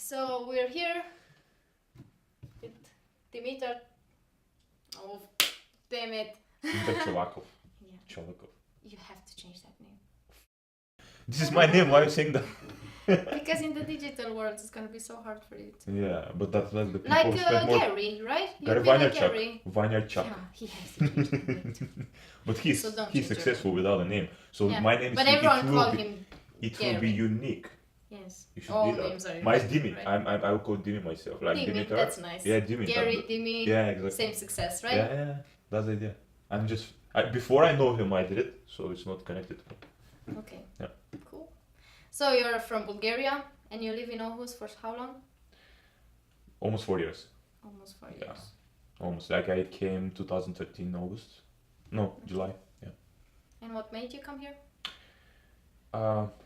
So we're here with Dimitar. Oh, damn it. Dimitar Cholakov. Yeah. Cholakov. You have to change that name. This is my name, why are you saying that? Because in the digital world, it's gonna be so hard for you to... Yeah, but that's the people Like who spend more... Gary, right? Gary You'd be like Vaynerchuk. Gary. Vaynerchuk. Yeah, he has to change that name too. But So don't he's change successful without a name. So Yeah. my name is... But everyone will call be, him it will be Gary. unique. Yes. You should All be that. names are Mine's unique, Dimi. right? I will call Dimi myself. Like Dimi, Dimitar. that's nice. Yeah, Dimi. Gary, Dimi, Yeah, exactly. same success, right? Yeah, that's the idea. I'm just... before I know him, I did it, so it's not connected. Okay. Yeah. Cool. So you're from Bulgaria and you live in Aarhus for how long? Almost 4 years. Almost 4 Yeah. years. Almost. Like I came 2013 August. No, July. Yeah. And what made you come here?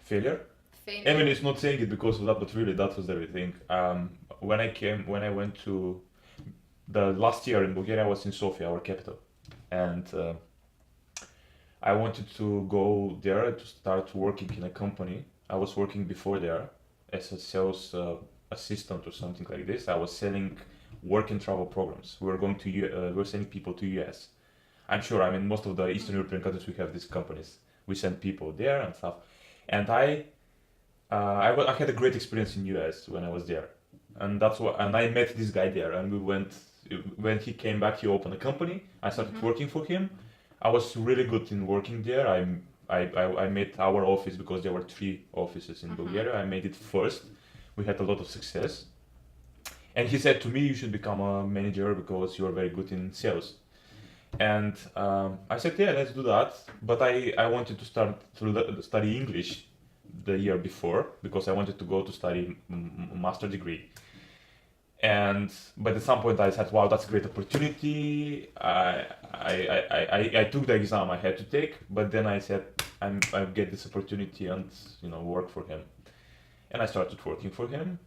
Failure. Failure. I mean, it's not saying it because of that, but really that was everything. When I went to the last year in Bulgaria, I was in Sofia, our capital, and I wanted to go there to start working in a company. I was working before there as a sales assistant or something like this. I was selling work and travel programs. We were going to we were sending people to US. I'm sure. I mean, most of the Eastern European countries we have these companies. We send people there and stuff. And I had a great experience in US when I was there, and that's what. And I met this guy there, and we went. When he came back, he opened a company. I started working for him. I was really good in working there. I made our office because there were 3 offices in Bulgaria. I made it first. We had a lot of success. And he said to me, "You should become a manager because you are very good in sales." And I said, "Yeah, let's do that." But I wanted to start to study English the year before because I wanted to go to study a master degree. But at some point I said, "Wow, that's a great opportunity." I took the exam I had to take, but then I said, "I get this opportunity and work for him," and I started working for him.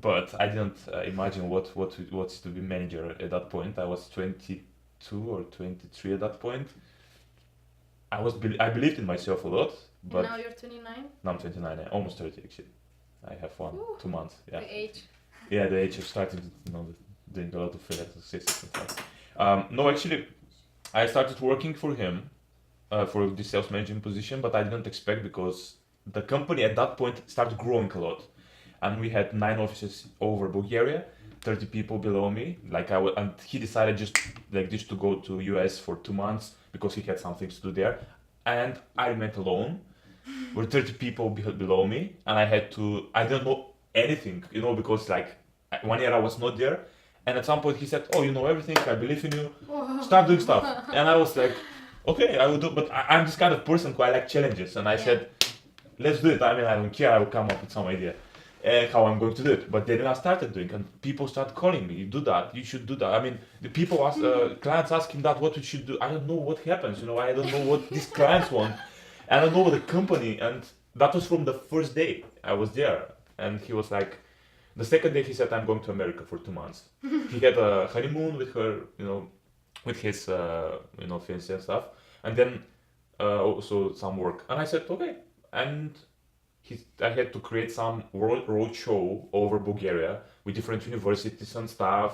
But I didn't imagine what's to be manager at that point. I was 22 or 23 at that point. I believed in myself a lot, but And now you're 29? now I'm 29, almost 30 actually. I have 2 months. Yeah. The age. Yeah, the age of starting, doing a lot of freelance exercises and stuff. No, actually, I started working for him for the sales management position, but I didn't expect because the company at that point started growing a lot, and we had 9 offices over Bulgaria, 30 people below me. And he decided just like this to go to US for 2 months because he had some things to do there, and I remained alone. Were 30 people below me, and I didn't know anything, because like 1 year I was not there, and at some point he said, "Oh, you know everything, I believe in you, start doing stuff." And I was like, "Okay, I will do," but I'm this kind of person who I like challenges, and I said, "Let's do it." I mean, I don't care, I will come up with some idea how I'm going to do it. But then I started doing, and people started calling me, "You do that, you should do that." I mean, the people clients asking that what we should do. I don't know what happens, I don't know what these clients want. I don't know the company, and that was from the first day I was there. And he was like, the second day he said, "I'm going to America for 2 months." He had a honeymoon with her, with his, fiancé and stuff, and then also some work. And I said, "Okay." And I had to create some road show over Bulgaria with different universities and stuff.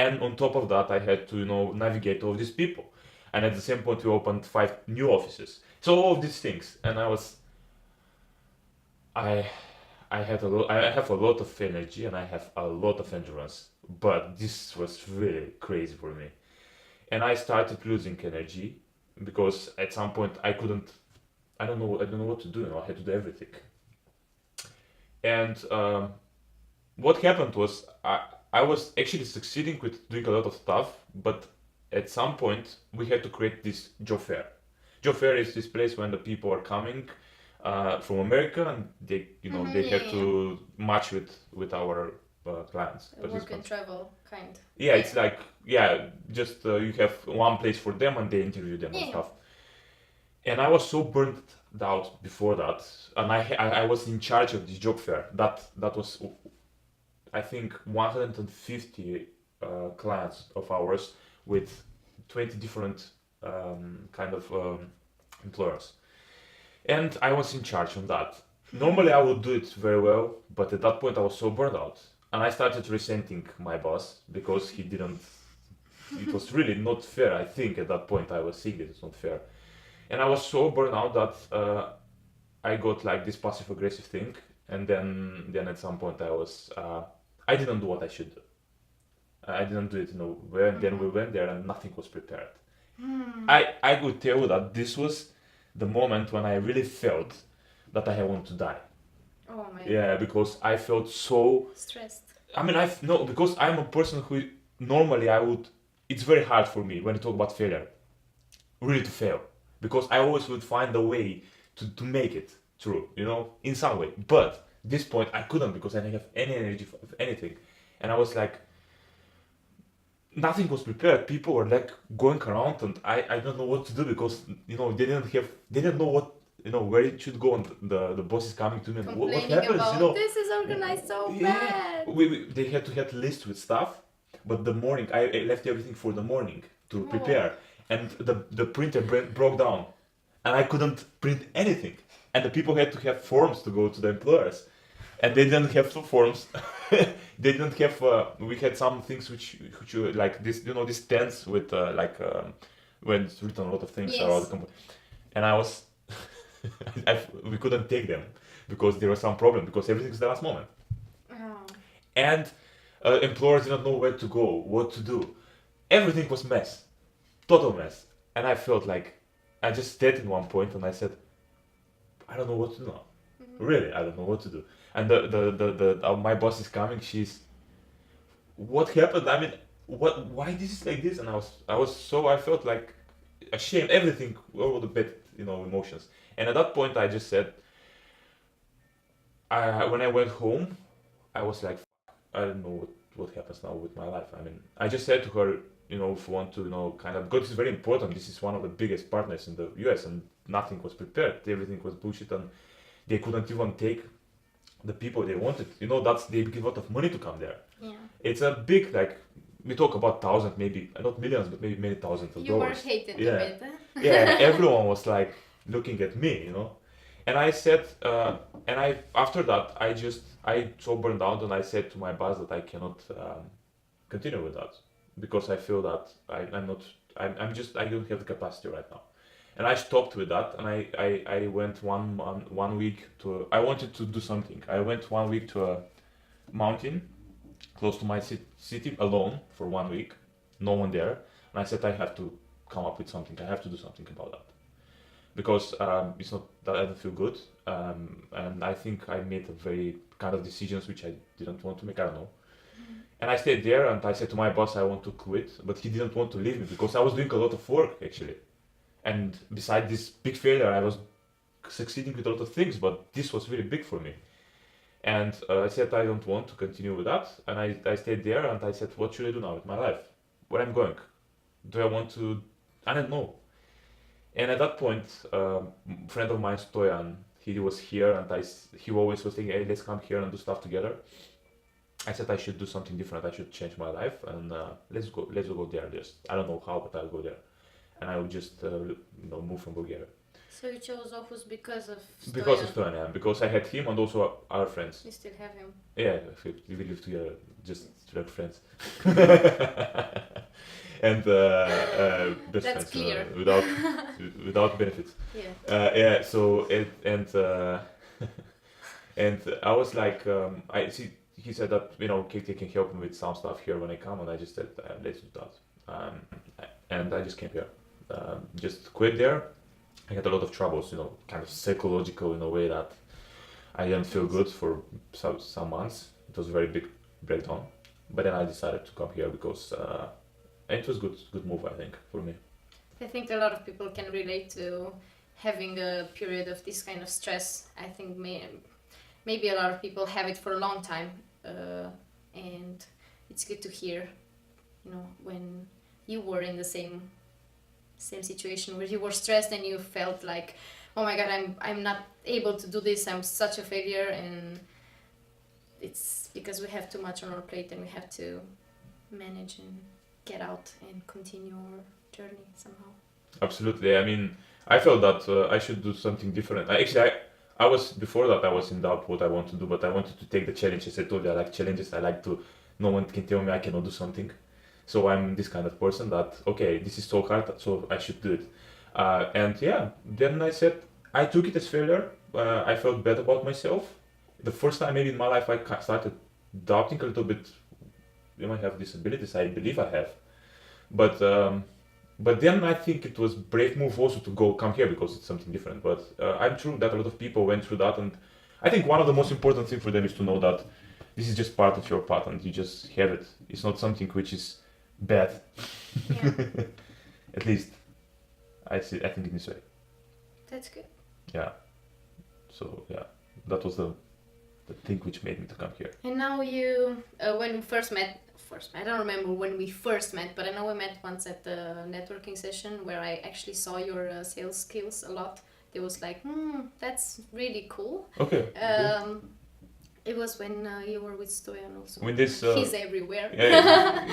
And on top of that, I had to, navigate all these people. And at the same point, we opened 5 new offices. So all of these things, and I have a lot of energy and I have a lot of endurance, but this was really crazy for me. And I started losing energy because at some point I don't know what to do. I had to do everything. And what happened was I was actually succeeding with doing a lot of stuff, but at some point we had to create this job fair. Job fair is this place when the people are coming from America, and they have to match with our clients. Work and travel kind. Yeah, it's like just you have one place for them, and they interview them and stuff. And I was so burnt out before that, and I was in charge of this job fair. That was, I think, 150 clients of ours with 20 different kind of employers. And I was in charge on that. Normally I would do it very well, but at that point I was so burned out. I started resenting my boss because he didn't. It was really not fair. I think at that point I was seeing it. It's not fair, and I was so burned out that I got like this passive aggressive thing, and then at some point I didn't do what I should do. I didn't do it. Then we went there and nothing was prepared. I could tell you that this was the moment when I really felt that I want to die. Oh my. Yeah, because I felt so Stressed. I mean, because I'm a person who normally it's very hard for me when you talk about failure, really to fail, because I always would find a way to make it through, in some way. But this point I couldn't because I didn't have any energy for anything, and I was like, nothing was prepared. People were like going around, and I don't know what to do because they didn't know what. Where it should go, and the boss is coming to me and what happens, about, this is organized so bad. They had to have list with stuff, but the morning, I left everything for the morning to prepare, and the printer broke down, and I couldn't print anything, and the people had to have forms to go to the employers, and they didn't have two forms. They didn't have, we had some things which like this, these stands with when it's written a lot of things around the company, and I was, we couldn't take them because there was some problem because everything's the last moment. And employers didn't know where to go, what to do. Everything was mess, total mess. And I felt like I just stayed in one point and I said, I don't know what to do now. Really, I don't know what to do. And my boss is coming. She's, what happened? I mean, why this is like this? And I felt like ashamed. Everything all the bad, emotions. And at that point, I just said, when I went home, I was like, I don't know what happens now with my life. I mean, I just said to her, if you want to, kind of, because it's very important. This is one of the biggest partners in the US, and nothing was prepared. Everything was bullshit, and they couldn't even take the people they wanted. They give a lot of money to come there. Yeah. It's a big, we talk about thousands, maybe not millions, but maybe many thousands of dollars. You were hated a bit. Yeah, everyone was like looking at me, and I said, after that, I so burned out, and I said to my boss that I cannot continue with that because I feel that I don't have the capacity right now, and I stopped with that, and I went one week I wanted to do something. I went 1 week to a mountain close to my city alone for 1 week, no one there, and I said I have to come up with something. I have to do something about that. Because it's not that I don't feel good, and I think I made a very kind of decisions which I didn't want to make. I don't know, and I stayed there, and I said to my boss I want to quit, but he didn't want to leave me because I was doing a lot of work actually, and beside this big failure, I was succeeding with a lot of things, but this was really big for me, and I said I don't want to continue with that, and I stayed there, and I said what should I do now with my life? Where I'm going? Do I want to? I don't know. And at that point, a friend of mine, Stoyan, he was here, and he always was thinking, hey, let's come here and do stuff together. I said I should do something different. I should change my life, and let's go there. I don't know how, but I'll go there, and I will just move from Bulgaria. So you chose Aarhus because of Stoyan? Because of Stoyan, yeah. Because I had him and also our friends. You still have him? Yeah, we live together, just like friends. And best That's friends, clear. without benefits. Yeah. So and I was like, he said that Katie can help me with some stuff here when I come, and I just said let's do that. And I just came here, just quit there. I had a lot of troubles, kind of psychological in a way that I didn't feel good for some months. It was a very big breakdown, but then I decided to come here because. It was good move, I think, for me. I think a lot of people can relate to having a period of this kind of stress. I think maybe a lot of people have it for a long time, and it's good to hear, when you were in the same situation where you were stressed and you felt like, oh my God, I'm not able to do this. I'm such a failure, and it's because we have too much on our plate and we have to manage and get out and continue our journey somehow. Absolutely. I mean, I felt that I should do something different. before that I was in doubt what I want to do, but I wanted to take the challenges. I told you I like challenges. I like to, no one can tell me I cannot do something. So I'm this kind of person that, okay, this is so hard, so I should do it. And yeah, then I said, I took it as failure. I felt bad about myself. The first time maybe in my life I started doubting a little bit, you might have disabilities, I believe I have. But then I think it was brave move also to come here because it's something different. But I'm sure that a lot of people went through that, and I think one of the most important things for them is to know that this is just part of your path and you just have it. It's not something which is bad. Yeah. At least I think in this way. That's good. Yeah. So yeah, that was the thing which made me to come here. And now you, when we first met, I don't remember when we first met, but I know we met once at the networking session where I actually saw your sales skills a lot. It was like, that's really cool. Okay. It was when you were with Stoyan also. When this, he's everywhere. Yeah,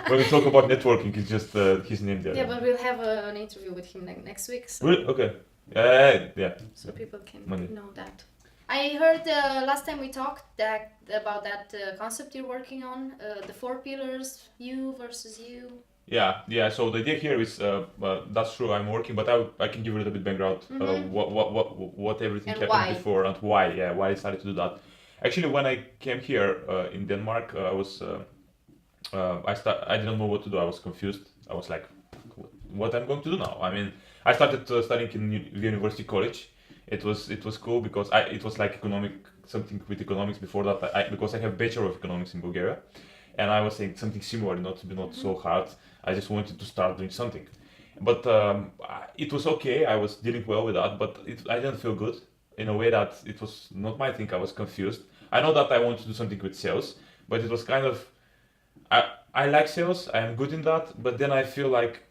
when we talk about networking, it's just his name there. Yeah, but we'll have an interview with him next week. So, really? Okay. Yeah. So people can Monday. know that. I heard last time we talked about that concept you're working on, the 4 pillars, you versus you. Yeah. So the idea here is that's true. I'm working, but I can give you a little bit background. What everything And happened why. before and why. Yeah, why I started to do that. Actually, when I came here in Denmark, I was I didn't know what to do. I was confused. I was like, what I'm going to do now? I mean, I started studying in university college. It was cool because it was like something with economics before that. Because I have Bachelor of Economics in Bulgaria, and I was saying something similar, not so hard. I just wanted to start doing something, but it was okay. I was dealing well with that, but I didn't feel good in a way that it was not my thing. I was confused. I know that I want to do something with sales, but it was kind of I like sales. I am good in that, but then I feel like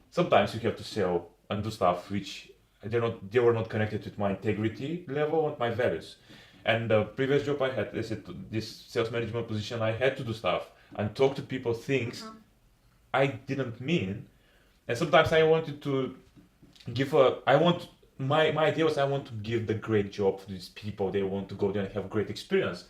sometimes you have to sell and do stuff which they were not connected with my integrity level and my values. And the previous job I had, this sales management position, I had to do stuff and talk to people things I didn't mean. And sometimes I wanted to my idea was I want to give the great job to these people. They want to go there and have a great experience.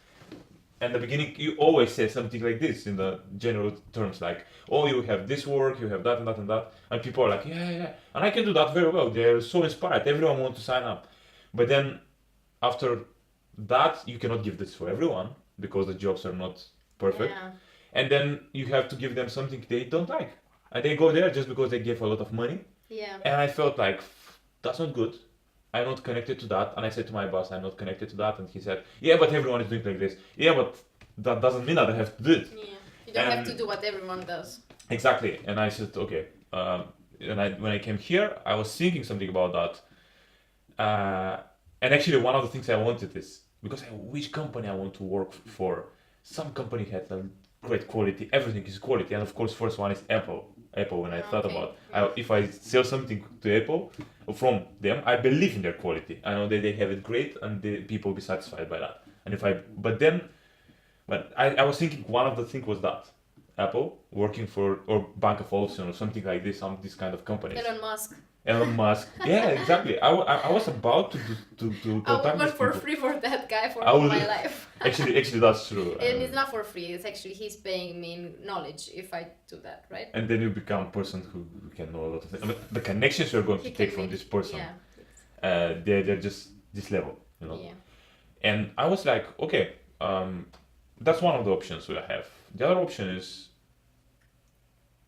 And the beginning, you always say something like this in the general terms, like, oh, you have this work, you have that and that and that. And people are like, yeah. And I can do that very well. They're so inspired. Everyone wants to sign up. But then after that, you cannot give this for everyone because the jobs are not perfect. Yeah. And then you have to give them something they don't like. And they go there just because they give a lot of money. Yeah. And I felt like, that's not good. I'm not connected to that. And I said to my boss, I'm not connected to that. And he said, yeah, but everyone is doing like this. Yeah, but that doesn't mean that I have to do it. Yeah. You don't have to do what everyone does. Exactly. And I said, okay. And when I came here, I was thinking something about that. And actually, one of the things I wanted is, because which company I want to work for. Some company had a great quality. Everything is quality. And of course, first one is Apple. When I thought about if I sell something to Apple from them, I believe in their quality. I know that they have it great and the people will be satisfied by that. And but I was thinking one of the things was that Apple working for or Bank of Olufsen or something like this, this kind of companies. Elon Musk. Yeah, exactly. I was about to I would work for free for that guy for all my life. Actually, that's true. And it's not for free. It's actually he's paying me knowledge if I do that, right? And then you become a person who can know a lot of things. I mean, the connections you're going to take from this person, they're just this level, you know. Yeah. And I was like, okay, that's one of the options we have. The other option is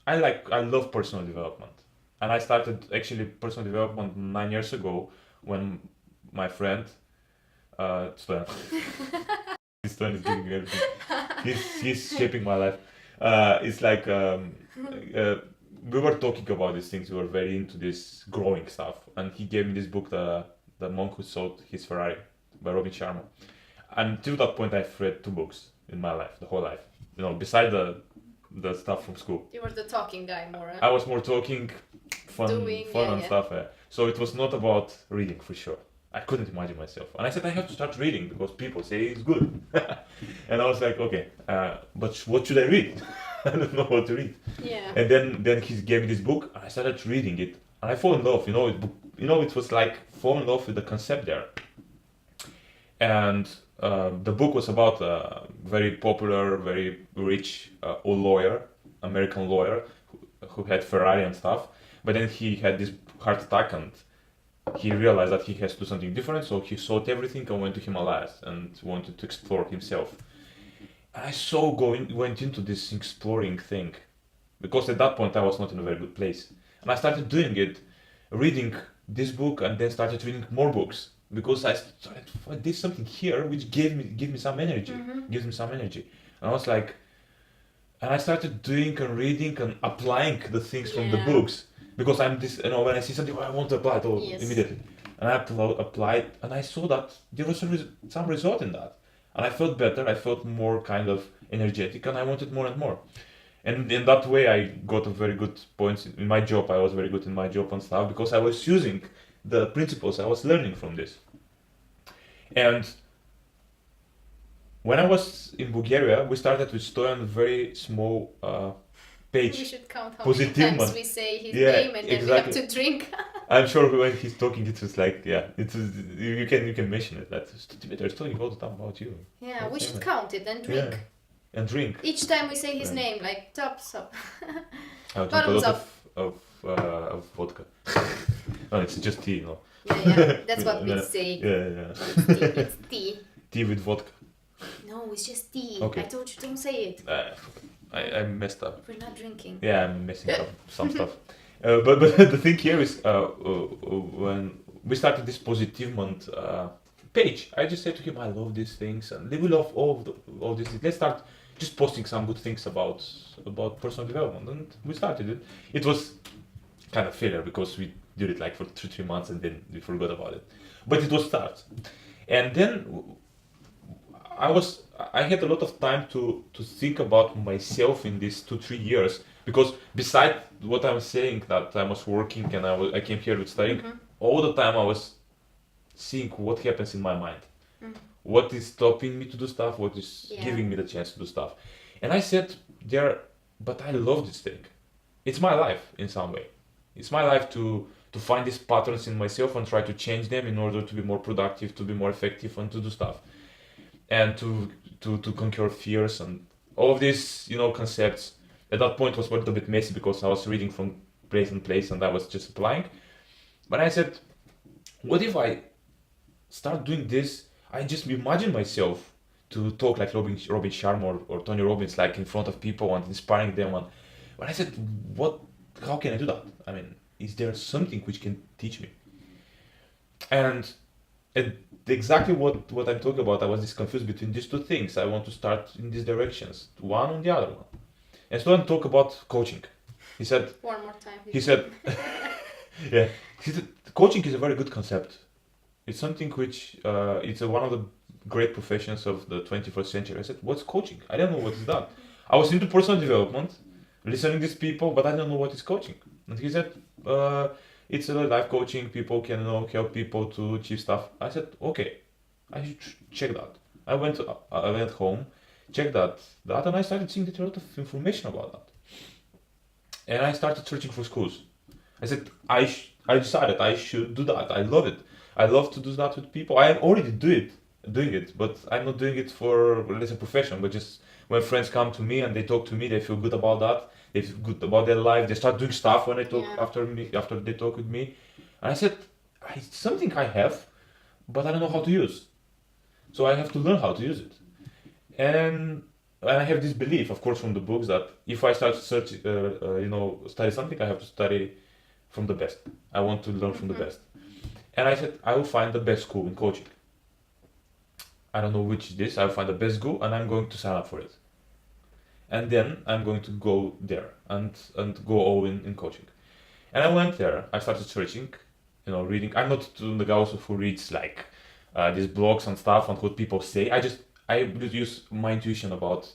I love personal development. And I started actually personal development 9 years ago when my friend Stoyan is doing everything. He's shaping my life. It's like we were talking about these things. We were very into this growing stuff, and he gave me this book, The Monk Who Sold His Ferrari by Robin Sharma. And till that point, I've read 2 books in my life, the whole life. You know, beside the stuff from school. You were the talking guy more. I was more talking, fun and stuff. So it was not about reading for sure. I couldn't imagine myself. And I said I have to start reading because people say it's good. And I was like, okay, but what should I read? I don't know what to read. Yeah. And then he gave me this book and I started reading it. And I fell in love, you know, it was like fall in love with the concept there. And the book was about a very popular, very rich lawyer, American lawyer, who had Ferrari and stuff. But then he had this heart attack and he realized that he has to do something different. So he sold everything and went to Himalayas and wanted to explore himself. And I went into this exploring thing because at that point I was not in a very good place. And I started doing it, reading this book and then started reading more books. Because I did something here which give me some energy, gives me some energy. And I was like, and I started doing and reading and applying the things from the books. Because I'm this, when I see something, I want to apply it immediately. And I applied, and I saw that there was some result in that. And I felt better, I felt more kind of energetic, and I wanted more and more. And in that way, I got a very good points in my job. I was very good in my job and stuff because I was using the principles I was learning from this. And when I was in Bulgaria, we started with Stoyan very small page. We should count how many times we say his name and then we have to drink. I'm sure when he's talking, it was like, you can mention it. That Dimitar is talking all the time about you. Yeah, we should count it and drink. Yeah. And drink. Each time we say his name, like tops up. I'll drink a lot of vodka. No, it's just tea, no? Yeah, that's what we say. Yeah. It's tea. Tea with vodka. No, it's just tea. Okay. I told you, don't say it. I messed up. We're not drinking. Yeah, I'm messing up some stuff. But the thing here is, when we started this positive month page, I just said to him, I love these things, and we love all these things. Let's start just posting some good things about personal development, and we started it. It was kind of failure because we did it like for 3 months and then we forgot about it. But it was start, and then I had a lot of time to think about myself in these 2-3 years, because beside what I'm saying that I was working and I came here with studying, all the time I was seeing what happens in my mind, what is stopping me to do stuff, what is giving me the chance to do stuff. And I said but I love this thing. It's my life in some way. It's my life to find these patterns in myself and try to change them in order to be more productive, to be more effective, and to do stuff. And to conquer fears and all of these, concepts. At that point was a little bit messy because I was reading from place and place and I was just applying. But I said, what if I start doing this? I just imagine myself to talk like Robin Sharma or Tony Robbins, like in front of people and inspiring them. But I said, how can I do that? I mean, is there something which can teach me? And exactly what I'm talking about, I was just confused between these two things. I want to start in these directions, one on the other one. And so I talk about coaching. He said, one more time. He said, he said, coaching is a very good concept. It's something which, it's one of the great professions of the 21st century. I said, what's coaching? I don't know what is that. I was into personal development, listening to these people, but I don't know what is coaching. And he said, it's a life coaching. People can help people to achieve stuff. I said, okay, I should check that. I went home, checked that, and I started seeing a lot of information about that. And I started searching for schools. I said, I decided I should do that. I love it. I love to do that with people. I am already doing it, but I'm not doing it for as a profession, but just when friends come to me and they talk to me, they feel good about that. They feel good about their life. They start doing stuff when they talk after they talk with me. And I said, it's something I have, but I don't know how to use. So I have to learn how to use it. And I have this belief, of course, from the books that if I start to study something, I have to study from the best. I want to learn from the best. And I said, I will find the best school in coaching. I don't know which it is. I'll find the best school and I'm going to sign up for it. And then I'm going to go there and go all in coaching. And I went there. I started searching, reading. I'm not the guy also who reads like these blogs and stuff and what people say. I use my intuition about,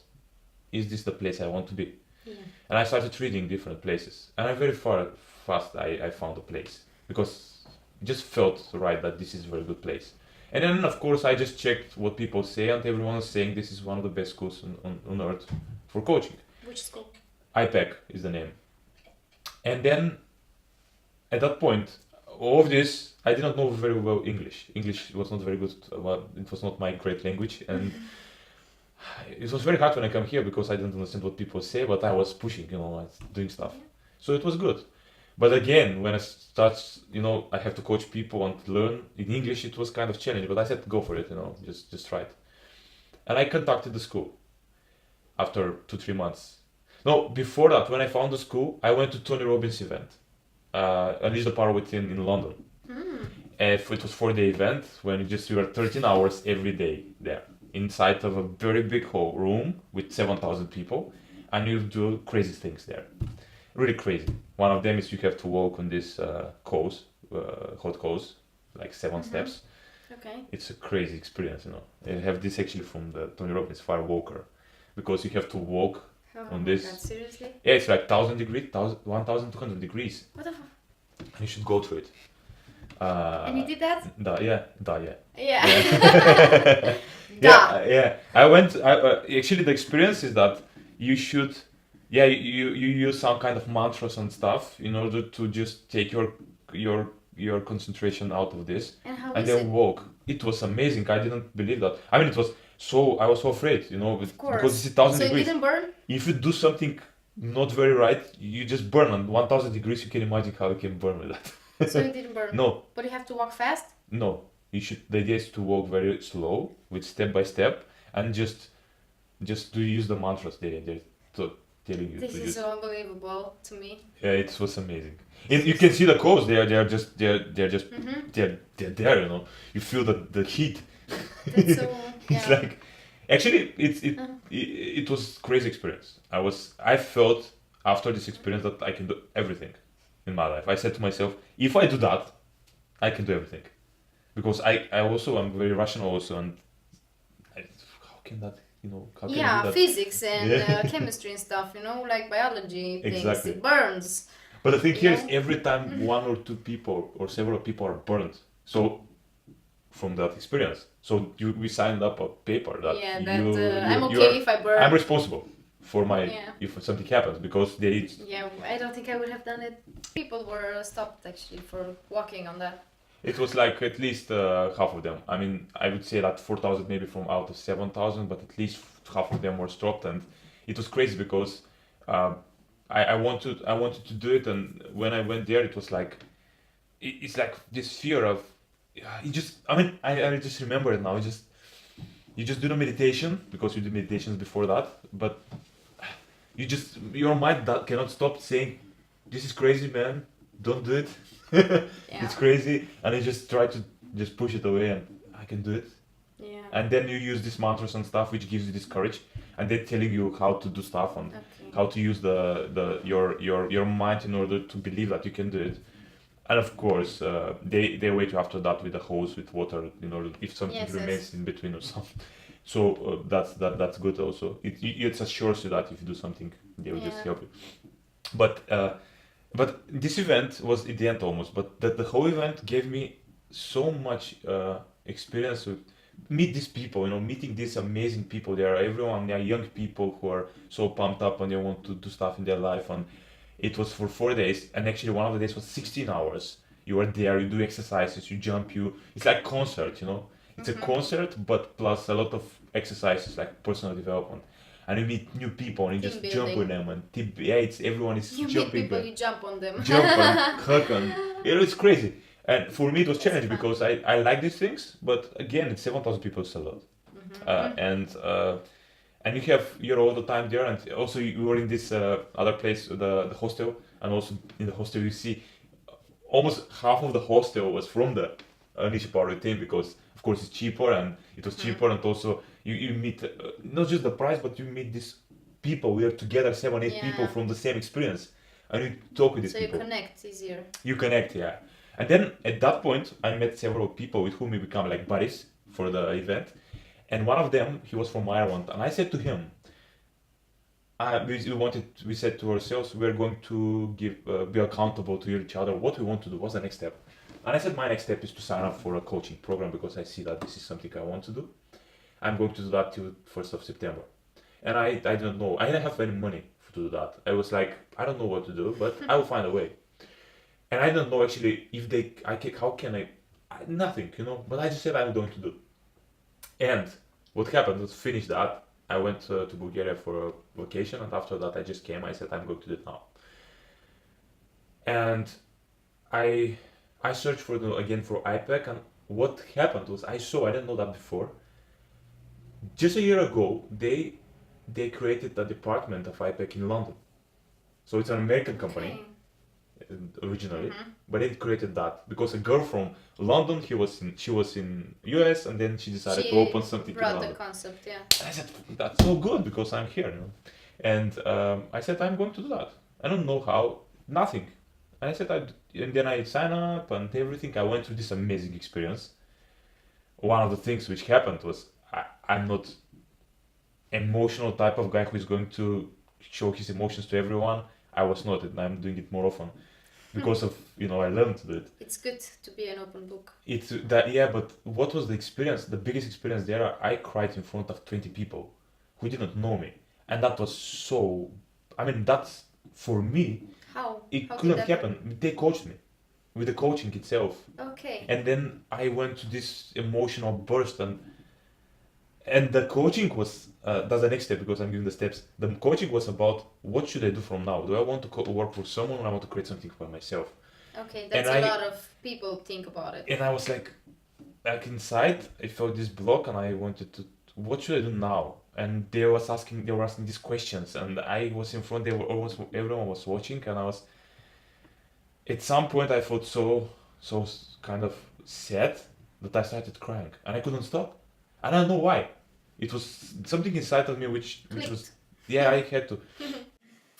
is this the place I want to be? Yeah. And I started reading different places. And I very fast I found a place because it just felt right that this is a very good place. And then, of course, I just checked what people say, and everyone is saying this is one of the best schools on earth for coaching. Which school? IPEC is the name. And then, at that point, all of this, I did not know very well English. English was not very good. Well, it was not my great language, and it was very hard when I come here because I didn't understand what people say, but I was pushing, doing stuff. So it was good. But again, when I start, I have to coach people and learn in English, it was kind of challenging. But I said, go for it, just try it. And I contacted the school after 2-3 months. No, before that, when I found the school, I went to Tony Robbins' event, Unleash the Power Within in London. And it was 4-day event when you were 13 hours every day there, inside of a very big room with 7,000 people, and you do crazy things there. Really crazy. One of them is you have to walk on this course, hot course, like 7 steps. Okay. It's a crazy experience, I have this actually from the Tony Robbins Fire Walker, because you have to walk on this. God, seriously? Yeah, it's like 1,000 degrees, 1,200 degrees. What the fuck? You should go through it. And you did that? Yeah. Yeah. Yeah. I went. Actually, the experience is that you should. Yeah, you use some kind of mantras and stuff in order to just take your concentration out of this. And how and is then it? walk. It was amazing. I didn't believe that. I mean, I was so afraid, Of course. because it's 1,000 So it degrees. didn't burn? If you do something not very right, you just burn. On 1,000 degrees, you can imagine how you can burn with that. So it didn't burn? No. But you have to walk fast? No, you should. The idea is to walk very slow, with step by step, and just to use the mantras they're telling you This to is use. so unbelievable to me. Yeah, it was amazing. You can see the codes. They're just they're there. You feel the heat. That's so. It's Yeah. like, actually, it was crazy experience. I felt after this experience that I can do everything in my life. I said to myself, if I do that, I can do everything, because I'm very rational also, and how can that, how can I Yeah, do that? physics and Yeah. Chemistry and stuff, like biology things. Exactly. It burns. But the thing here is, Yeah. every time 1 or 2 people or several people are burned, so from that experience, so we signed up a paper that Yeah, you I'm you okay are, if I burn. I'm responsible for my Yeah. if something happens, because they Yeah, I don't think I would have done it. People were stopped actually for walking on that. it was like at least half of them. I mean, I would say that 4,000 maybe from out of 7,000, but at least half of them were stopped, and it was crazy because I wanted to do it, and when I went there, it was like it's like this fear of I just remember it now. You just do the meditation, because you did meditations before that, but your mind that cannot stop saying, "This is crazy, man. Don't do it. Yeah. It's crazy," and I just try to just push it away, and I can do it. Yeah. And then you use these mantras and stuff, which gives you this courage, and they're telling you how to do stuff and Okay. how to use your mind in order to believe that you can do it. And of course, they wait you after that with a hose with water in order if something Yes, remains yes. in between or something. So that's good also. It assures you that if you do something, they will just Yeah. help you. But this event was at the end almost. But the whole event gave me so much experience with meet these people. Meeting these amazing people. They are young people who are so pumped up and they want to do stuff in their life. And it was for 4 days, and actually one of the days was 16 hours. You are there, you do exercises, you jump, it's like concert, It's a concert, but plus a lot of exercises like personal development. And you meet new people and you Team just jump with building. them, and everyone is You meet jumping. people, you jump on them. Jump and hug and it's crazy. And for me it was challenging fun. because I like these things, but again, it's 7,000 people, it's a lot. And you're all the time there, and also you were in this other place, the hostel, and also in the hostel you see almost half of the hostel was from the Niche Power team, because of course it's cheaper, and it was cheaper, and also you meet not just the price, but you meet these people. We are together 7-8 people Yeah. from the same experience, and you talk with these So you people. connect easier. You connect, yeah. And then at that point, I met several people with whom we become like buddies for the event. And one of them, he was from Ireland, and I said to him, we said to ourselves, we're going to be accountable to each other. What we want to do, what's the next step? And I said, my next step is to sign up for a coaching program, because I see that this is something I want to do. I'm going to do that till 1st of September. And I don't know, I didn't have any money to do that. I was like, I don't know what to do, but I will find a way. And I don't know actually if how can nothing, but I just said I'm going to do. And what happened was, finish that, I went to Bulgaria for a vacation, and after that I just came, I said I'm going to do it now. And I searched for IPEC, and what happened was, I didn't know that before. Just a year ago, they created a department of IPEC in London. So it's an American company originally, but they created that because a girl from London, she was in US, and then she decided to open something in London. The concept, yeah. And I said, that's so good because I'm here, And I said, I'm going to do that. I don't know how, nothing. And I said, and then I signed up and everything. I went through this amazing experience. One of the things which happened was, I'm not emotional type of guy who is going to show his emotions to everyone. I was not, and I'm doing it more often because of, I learned to do it. It's good to be an open book. It's that, yeah, but what was the experience? The biggest experience there, I cried in front of 20 people who didn't know me. And that was so, that's, for me, how couldn't happen. They coached me with the coaching itself. Okay. And then I went to this emotional burst, and the coaching was, that's the next step because I'm giving the steps. The coaching was about, what should I do from now? Do I want to work for someone, or I want to create something for myself? Okay, that's a lot of people think about it. And I was like inside, I felt this block, and I wanted to, what should I do now? And they were asking these questions, and I was in front, everyone was watching, and at some point I felt so kind of sad that I started crying, and I couldn't stop. I don't know why. It was something inside of me which was, yeah, I had to.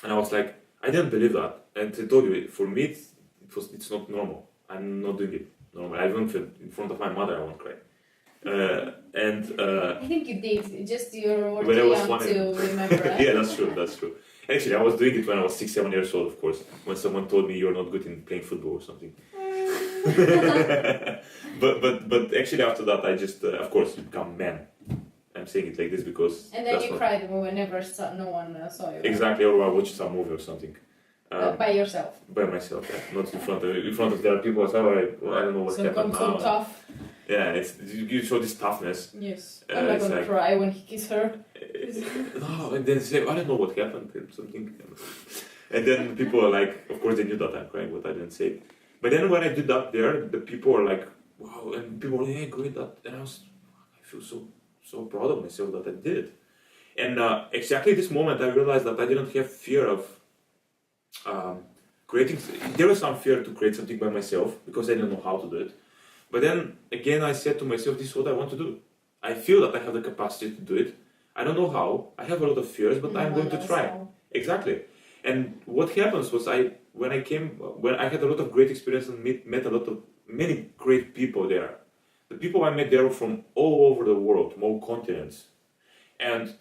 And I was like, I didn't believe that. And I told you, for me, it's not normal. I'm not doing it normal. I don't feel in front of my mother, I won't cry. I think you did. Just you were too young to remember. Yeah, that's true. Actually, I was doing it when I was 6-7 years old, of course. When someone told me you're not good in playing football or something. but actually after that I just of course you become man. I'm saying it like this because. And then you cried whenever no one saw you. Exactly, or I watched some movie or something. By yourself. By myself, yeah. Not in front of the other people. So I don't know what happened now. So tough. Yeah, you show this toughness. Yes. I'm not gonna cry when he kisses her. No, and then say, I don't know what happened, something. And then people are like, of course they knew that I'm crying, but I didn't say it. But then when I did that there, the people were like, wow, and people were like, hey, great, that. And I feel so proud of myself that I did it. And exactly this moment I realized that I didn't have fear of creating. There was some fear to create something by myself because I didn't know how to do it. But then again I said to myself, this is what I want to do. I feel that I have the capacity to do it. I don't know how. I have a lot of fears, but I'm going to try. Exactly. And what happens was when I had a lot of great experience and met many great people there. The people I met there were from all over the world, from all continents. And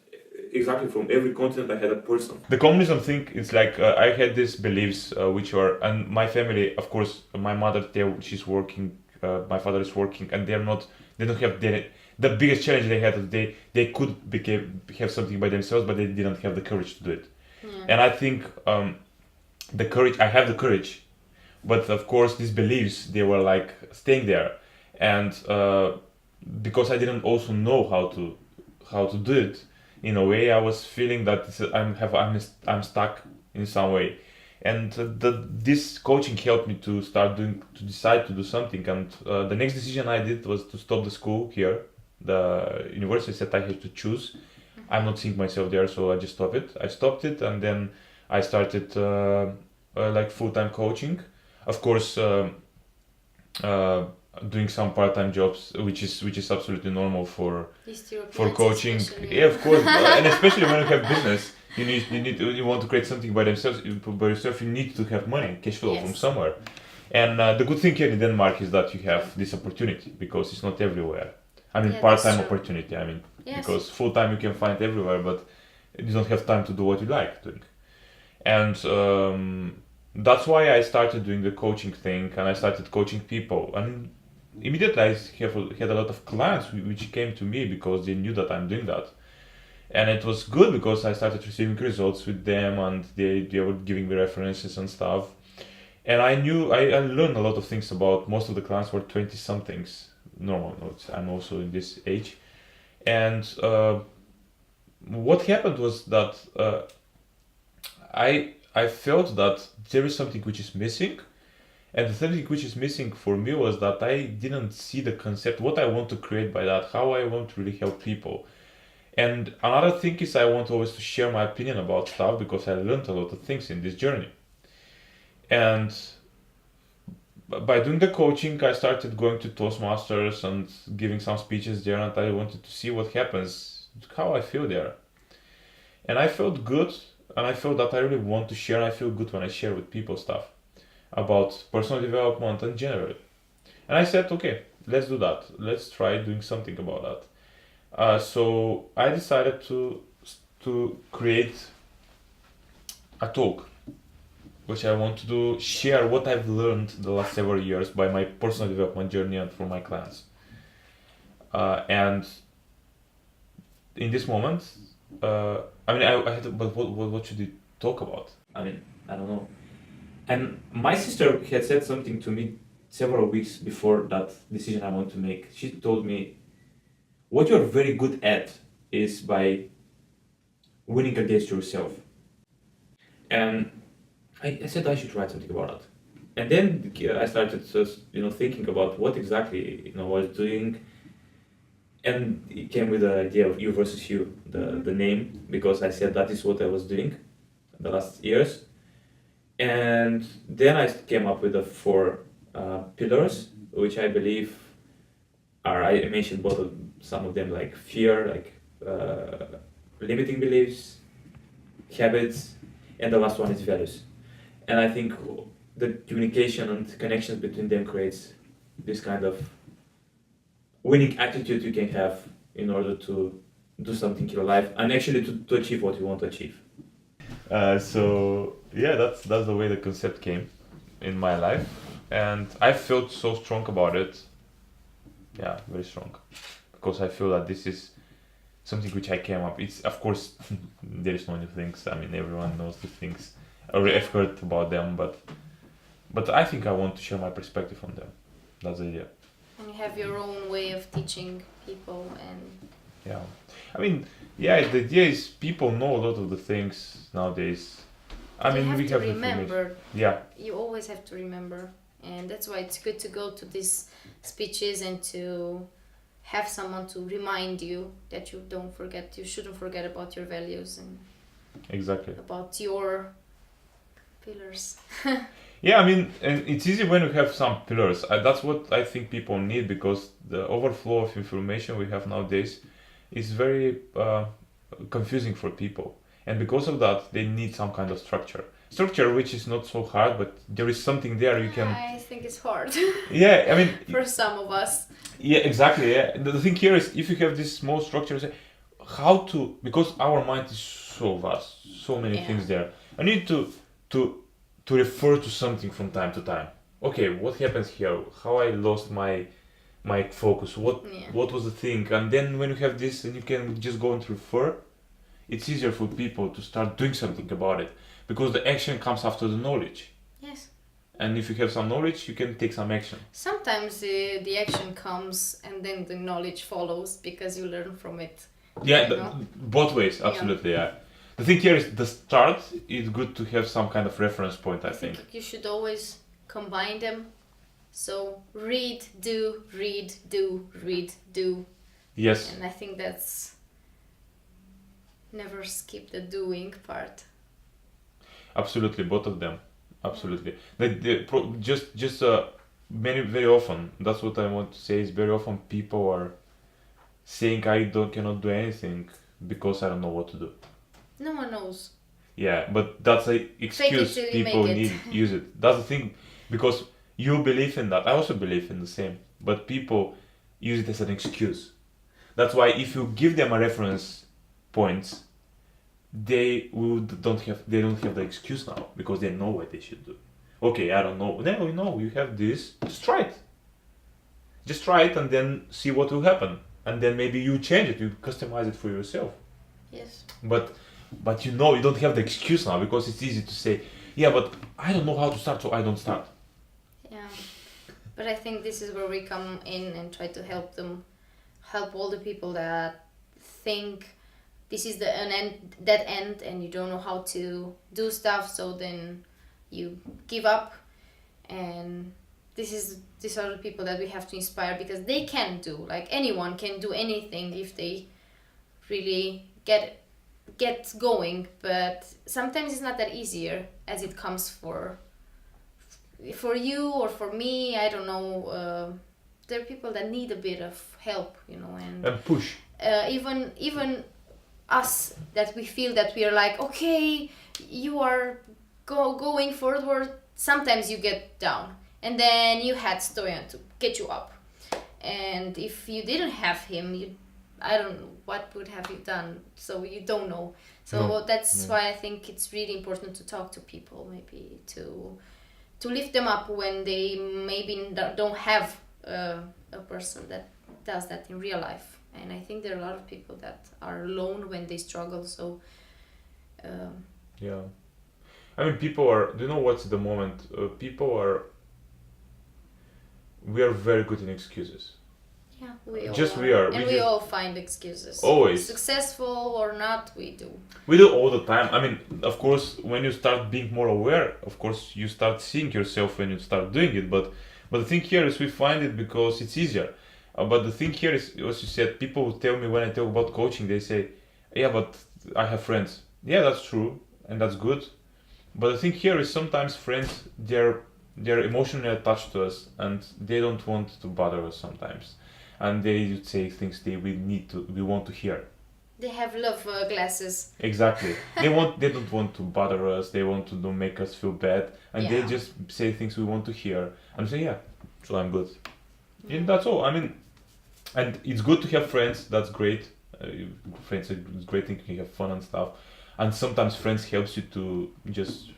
exactly from every continent I had a person. The communism thing is like, I had these beliefs which were, and my family, of course, my mother, she's working, my father is working, and they don't have, the biggest challenge they had is they could have something by themselves, but they didn't have the courage to do it. Yeah. And I think I have the courage, but of course these beliefs, they were like staying there. And because I didn't also know how to do it, in a way I was feeling that I'm stuck in some way. And this coaching helped me to decide to do something. And the next decision I did was to stop the school here. The university said I had to choose. I'm not seeing myself there, so I just stopped it. I stopped it, and then I started like full-time coaching. Of course, doing some part-time jobs, which is absolutely normal for coaching. Yeah, of course, and especially when you have business, you want to create something by yourself. You need to have money, cash flow from somewhere. And the good thing here in Denmark is that you have this opportunity because it's not everywhere. I mean, part-time opportunity. I mean, because full-time you can find everywhere, but you don't have time to do what you like doing. And that's why I started doing the coaching thing, and I started coaching people. And immediately I had a lot of clients which came to me because they knew that I'm doing that. And it was good because I started receiving results with them, and they were giving me references and stuff. And I learned a lot of things about most of the clients were 20 somethings. Normal notes. I'm also in this age. And what happened was that I felt that there is something which is missing. And the something which is missing for me was that I didn't see the concept, what I want to create by that, how I want to really help people. And another thing is I want always to share my opinion about stuff because I learned a lot of things in this journey. And by doing the coaching, I started going to Toastmasters and giving some speeches there, and I wanted to see what happens, how I feel there. And I felt good, and I felt that I really want to share. I feel good when I share with people stuff about personal development and generally. And I said, okay, let's do that. Let's try doing something about that. So I decided to create a talk, which I want to do, share what I've learned the last several years by my personal development journey and for my clients. And in this moment, I had to, but what should we talk about? I mean, I don't know. And my sister had said something to me several weeks before that decision I want to make. She told me, what you're very good at is by winning against yourself. And I said I should write something about it. And then I started just, thinking about what exactly, I was doing. And it came with the idea of you versus you, the name, because I said that is what I was doing the last years. And then I came up with the 4 pillars, which I believe are, I mentioned some of them, like fear, like limiting beliefs, habits, and the last one is values. And I think the communication and connections between them creates this kind of winning attitude you can have in order to do something in your life and actually to achieve what you want to achieve. So yeah, that's the way the concept came in my life, and I felt so strong about it. Yeah, very strong, because I feel that this is something which I came up. It's, of course, there is no new things. I mean, everyone knows the things. I've heard about them, but I think I want to share my perspective on them. That's the idea. And you have your own way of teaching people, and yeah, I mean, yeah, the idea is people know a lot of the things nowadays. I mean, we have to remember. Yeah. You always have to remember, and that's why it's good to go to these speeches and to have someone to remind you that you shouldn't forget about your values and exactly about your pillars. Yeah, I mean, and it's easy when we have some pillars. That's what I think people need, because the overflow of information we have nowadays is very confusing for people. And because of that, they need some kind of structure. Structure which is not so hard, but there is something there you can... I think it's hard. Yeah, I mean... for some of us. Yeah, exactly, yeah. The thing here is, if you have this small structure, how to... Because our mind is so vast, so many things there. I need to refer to something from time to time. Okay, what happens here? How I lost my focus? What was the thing? And then when you have this and you can just go and refer, it's easier for people to start doing something about it, because the action comes after the knowledge. Yes. And if you have some knowledge, you can take some action. Sometimes the action comes and then the knowledge follows because you learn from it. Yeah, both ways, absolutely, yeah. The thing here is the start is good to have some kind of reference point, I think. You should always combine them. So read, do, read, do, read, do. Yes. And I think that's... Never skip the doing part. Absolutely, both of them. Absolutely. Very often, that's what I want to say, is very often people are saying I cannot do anything because I don't know what to do. No one knows. Yeah, but that's an excuse people use it. That's the thing, because you believe in that. I also believe in the same, but people use it as an excuse. That's why if you give them a reference points, they don't have the excuse now, because they know what they should do. Okay, I don't know. No, you have this. Just try it. Just try it and then see what will happen. And then maybe you change it, you customize it for yourself. Yes. But you don't have the excuse now, because it's easy to say, yeah, but I don't know how to start, so I don't start. Yeah, but I think this is where we come in and try to help all the people that think this is dead end and you don't know how to do stuff, so then you give up. And these are the people that we have to inspire, because they can do, like anyone can do anything if they really get going, but sometimes it's not that easier as it comes for you or for me. I don't know. There are people that need a bit of help, And push. Even us, that we feel that we are like, okay, you are going forward. Sometimes you get down, and then you had Stoyan to get you up. And if you didn't have him, I don't know what would have you done. So you don't know. So that's why I think it's really important to talk to people, maybe to lift them up when they maybe don't have a person that does that in real life. And I think there are a lot of people that are alone when they struggle. So yeah, I mean, people are. Do you know what's the moment? We are very good in excuses. yeah, we are. And we all find excuses. Always. Successful or not, we do. We do all the time. I mean, of course, when you start being more aware, of course, you start seeing yourself when you start doing it. But the thing here is we find it because it's easier. But the thing here is, as you said, people will tell me when I talk about coaching, they say, yeah, but I have friends. Yeah, that's true. And that's good. But the thing here is sometimes friends, they're emotionally attached to us and they don't want to bother us sometimes. And they say things we want to hear. They have love glasses. Exactly. They don't want to bother us. They want to don't make us feel bad, and they just say things we want to hear. And say, yeah, so I'm good. And that's all. I mean, and it's good to have friends. That's great. Friends, it's great thing you have fun and stuff. And sometimes friends helps you to just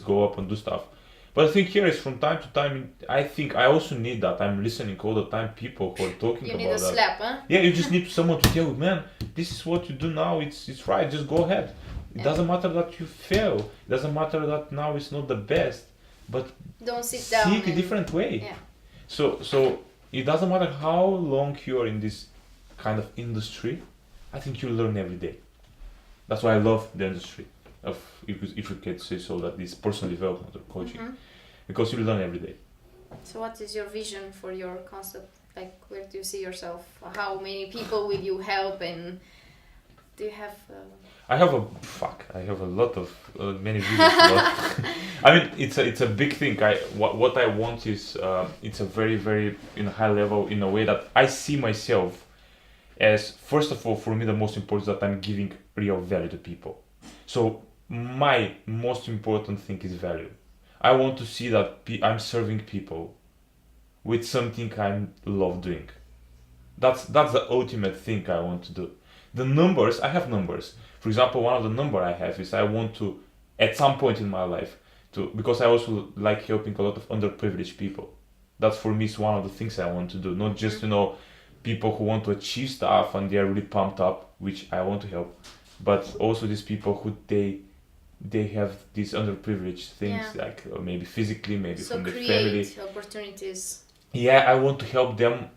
go up and do stuff. But I think here is from time to time, I think I also need that. I'm listening all the time, people who are talking about that. You need a slap, huh? Yeah, you just need someone to tell you, man, this is what you do now, it's right, just go ahead. It doesn't matter that you fail. It doesn't matter that now it's not the best. But don't sit down. Seek a different way. Yeah. So it doesn't matter how long you are in this kind of industry, I think you learn every day. That's why I love the industry of, if you can say so, that this personal development or coaching, because you learn every day. So what is your vision for your concept? Like, where do you see yourself? How many people will you help, and do you have I have a lot of many visions. I mean, it's a big thing. What I want is it's a very, very high level, in a way that I see myself as, first of all, for me the most important is that I'm giving real value to people. So my most important thing is value. I want to see that I'm serving people with something I love doing. That's the ultimate thing I want to do. The numbers, I have numbers. For example, one of the number I have is I want to, at some point in my life, because I also like helping a lot of underprivileged people. That for me is one of the things I want to do. Not just, people who want to achieve stuff and they are really pumped up, which I want to help, but also these people who they have these underprivileged things, like maybe physically, maybe from the family. So create opportunities. Yeah, I want to help them.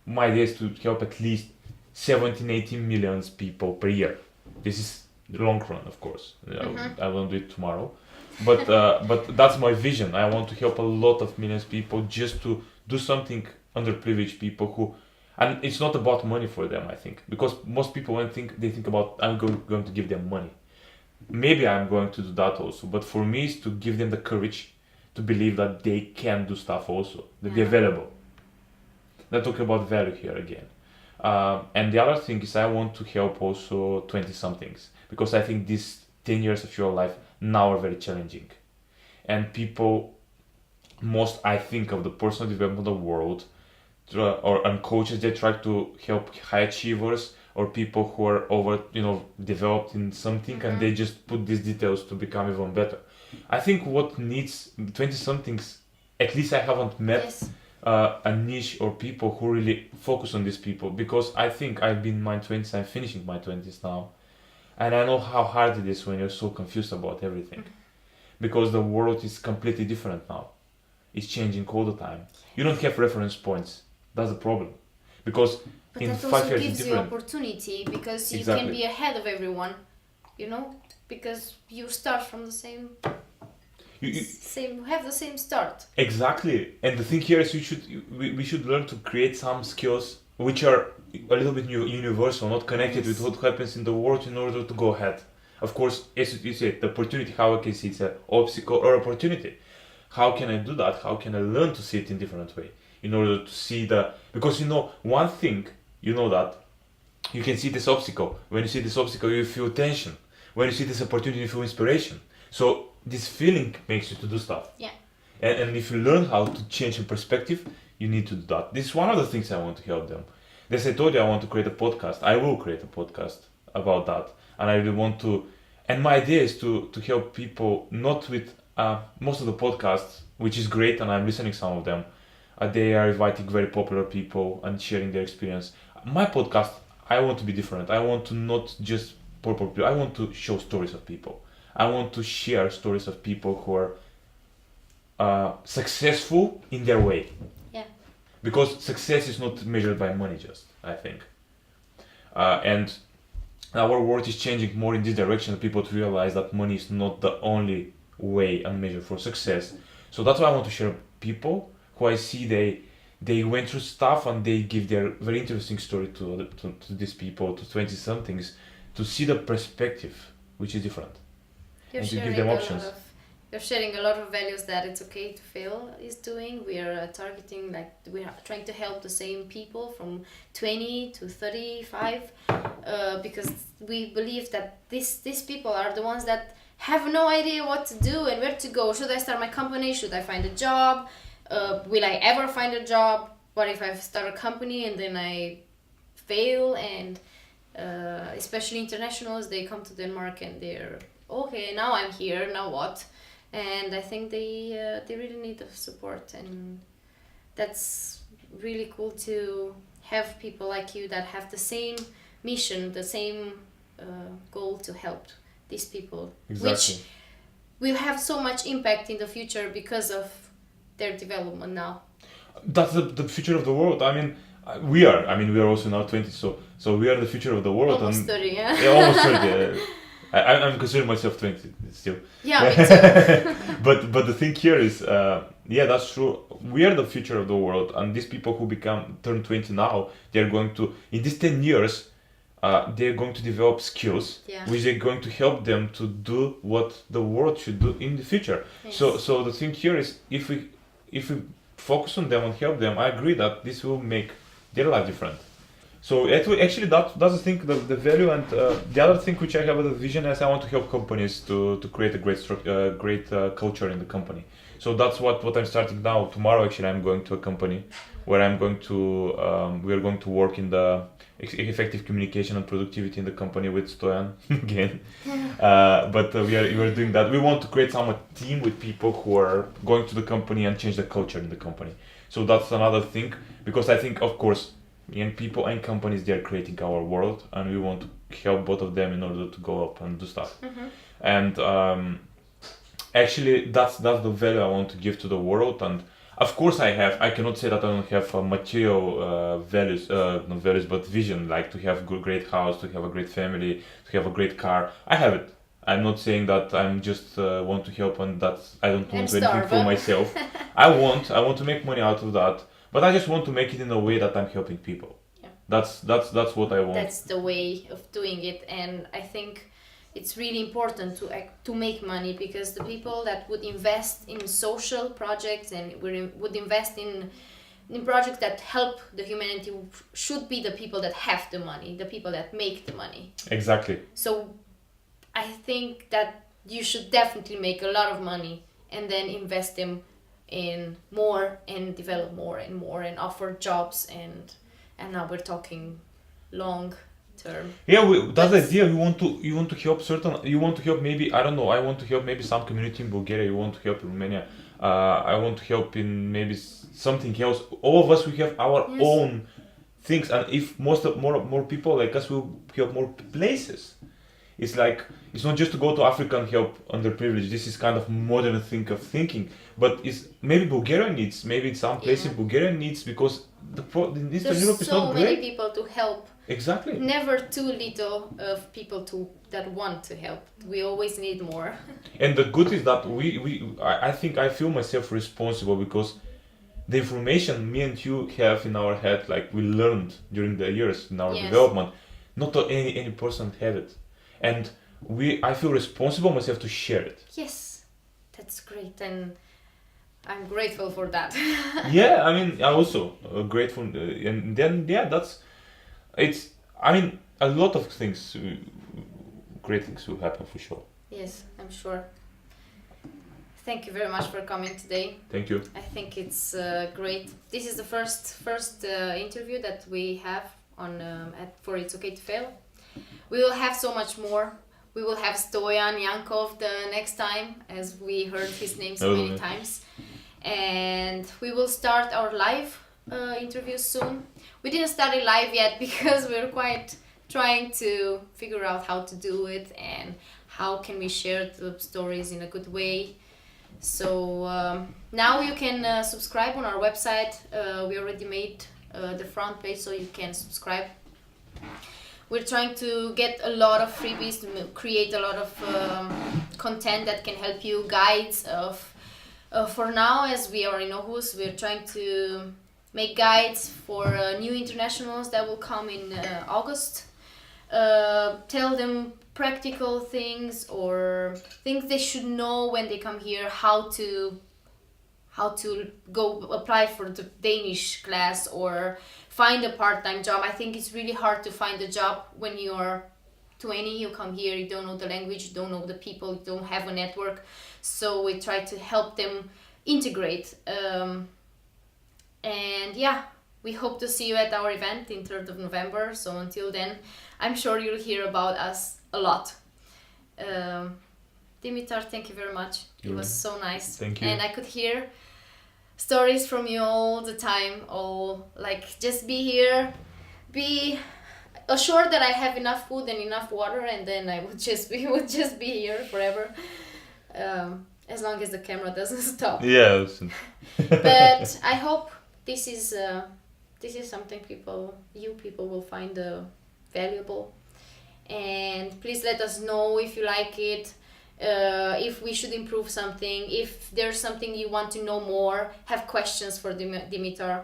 My idea is to help at least 17-18 million people per year. This is the long run, of course. I won't do it tomorrow, but that's my vision. I want to help a lot of millions of people, just to do something underprivileged people who, and it's not about money for them, I think, because most people they think about, I'm going to give them money. Maybe I'm going to do that also, but for me it's to give them the courage to believe that they can do stuff also, that they're valuable. Not talking about value here again. And the other thing is I want to help also 20-somethings, because I think these 10 years of your life now are very challenging. And people, most I think of the personal development of the world, and coaches, they try to help high achievers or people who are developed in something, and they just put these details to become even better. I think what needs 20-somethings, at least I haven't met a niche or people who really focus on these people, because I think I've been in my 20s, I'm finishing my 20s now, and I know how hard it is when you're so confused about everything. because the world is completely different now. It's changing all the time. You don't have reference points. That's the problem. Because But in that 5 also years gives it's you different. opportunity because you Exactly. can be ahead of everyone, you know, because you start from the same, You have the same start. exactly. And the thing here is we should learn to create some skills which are a little bit universal, not connected with what happens in the world in order to go ahead. Of course, as you said, the opportunity, how I can see it's an obstacle or opportunity. How can I do that? How can I learn to see it in different way? In order to see because one thing, that you can see this obstacle. When you see this obstacle, you feel tension. When you see this opportunity, you feel inspiration. So this feeling makes you to do stuff. Yeah. And if you learn how to change your perspective, you need to do that. This is one of the things I want to help them. As I told you, I want to create a podcast. I will create a podcast about that. And I really want to, and my idea is to help people, not with most of the podcasts, which is great, and I'm listening some of them. They are inviting very popular people and sharing their experience. My podcast, I want to be different. I want to not just popular people. I want to show stories of people. I want to share stories of people who are successful in their way. Yeah. Because success is not measured by money, just I think. And our world is changing more in this direction. People to realize that money is not the only way and measure for success. So that's why I want to share people who I see they went through stuff and they give their very interesting story to these people, to 20-somethings, to see the perspective, which is different. You're and to give them options. You're sharing a lot of values that it's okay to fail is doing. We are targeting, we are trying to help the same people from 20 to 35 because we believe that these people are the ones that have no idea what to do and where to go. Should I start my company? Should I find a job? Will I ever find a job? What if I start a company and then I fail? And especially internationals, they come to Denmark and they're, okay, now I'm here, now what? And I think they really need the support, and that's really cool to have people like you that have the same mission, the same goal to help these people, Exactly. which will have so much impact in the future because of their development now. That's the future of the world. I mean, we are also now 20, so we are the future of the world. Almost and 30, yeah. Yeah, almost 30. I'm considering myself 20 still. Yeah, me too. But the thing here is, that's true. We are the future of the world, and these people who turn 20 now, they're going to, in these 10 years, they're going to develop skills, which are going to help them to do what the world should do in the future. Yes. So the thing here is, if we focus on them and help them, I agree that this will make their life different. So that's the thing, the value, and the other thing which I have as a vision is I want to help companies to create a great culture in the company. So that's what I'm starting now. Tomorrow, actually, I'm going to a company where we are going to work in the effective communication and productivity in the company with Stoyan again. But we are doing that. We want to create a team with people who are going to the company and change the culture in the company. So that's another thing, because I think, of course, young people and companies, they are creating our world, and we want to help both of them in order to go up and do stuff. Mm-hmm. And actually, that's the value I want to give to the world. And of course, I cannot say that I don't have material values, not values, but vision, like to have a great house, to have a great family, to have a great car. I have it. I'm not saying that I'm just want to help and that I don't want anything for myself. I want to make money out of that. But I just want to make it in a way that I'm helping people. Yeah. That's what I want. That's the way of doing it, and I think it's really important to make money, because the people that would invest in social projects and would invest in projects that help the humanity should be the people that have the money, the people that make the money. Exactly. So I think that you should definitely make a lot of money and then invest them in more and develop more and offer jobs, and now we're talking long term. Yeah, that's the idea. You want to help you want to help maybe, I don't know, I want to help maybe some community in Bulgaria, you want to help in Romania, I want to help in maybe something else. All of us, we have our own things, and if more people like us will help more places, It's like, it's not just to go to Africa and help underprivileged. This is kind of modern think of thinking. But it's maybe Bulgaria needs, maybe in some places Bulgaria needs, because in Eastern Europe is so not many great. people to help. Exactly. Never too little of people that want to help. We always need more. And the good is that I think I feel myself responsible, because the information me and you have in our head, like we learned during the years in our development, not any person have it. And I feel responsible myself to share it. Yes, that's great, and I'm grateful for that. Yeah, I mean, I'm also grateful, and then I mean, a lot of things, great things will happen for sure. Yes, I'm sure. Thank you very much for coming today. Thank you. I think it's great. This is the first interview that we have on for It's Okay to Fail. We will have so much more. We will have Stoyan Yankov the next time, as we heard his name so many times. And we will start our live interviews soon. We didn't start it live yet because we're quite trying to figure out how to do it and how can we share the stories in a good way. So now you can subscribe on our website. We already made the front page so you can subscribe. We're trying to get a lot of freebies, to create a lot of content that can help you, guides of for now, as we are in Aarhus, we're trying to make guides for new internationals that will come in August. Tell them practical things or things they should know when they come here, how to go apply for the Danish class or find a part-time job. I think it's really hard to find a job when you're 20, you come here, you don't know the language, you don't know the people, you don't have a network. So we try to help them integrate. And yeah, we hope to see you at our event in 3rd of November. So until then, I'm sure you'll hear about us a lot. Dimitar, thank you very much. It was so nice. Thank you. And I could hear stories from you all the time, all like just be here, be assured that I have enough food and enough water, and then I would just be here forever, as long as the camera doesn't stop. Yeah. But I hope this is something you people will find valuable, and please let us know if you like it. If we should improve something, if there's something you want to know more, have questions for Dimitar,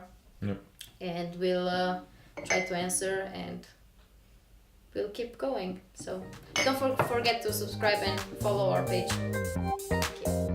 and we'll try to answer, and we'll keep going. So don't forget to subscribe and follow our page. Thank you.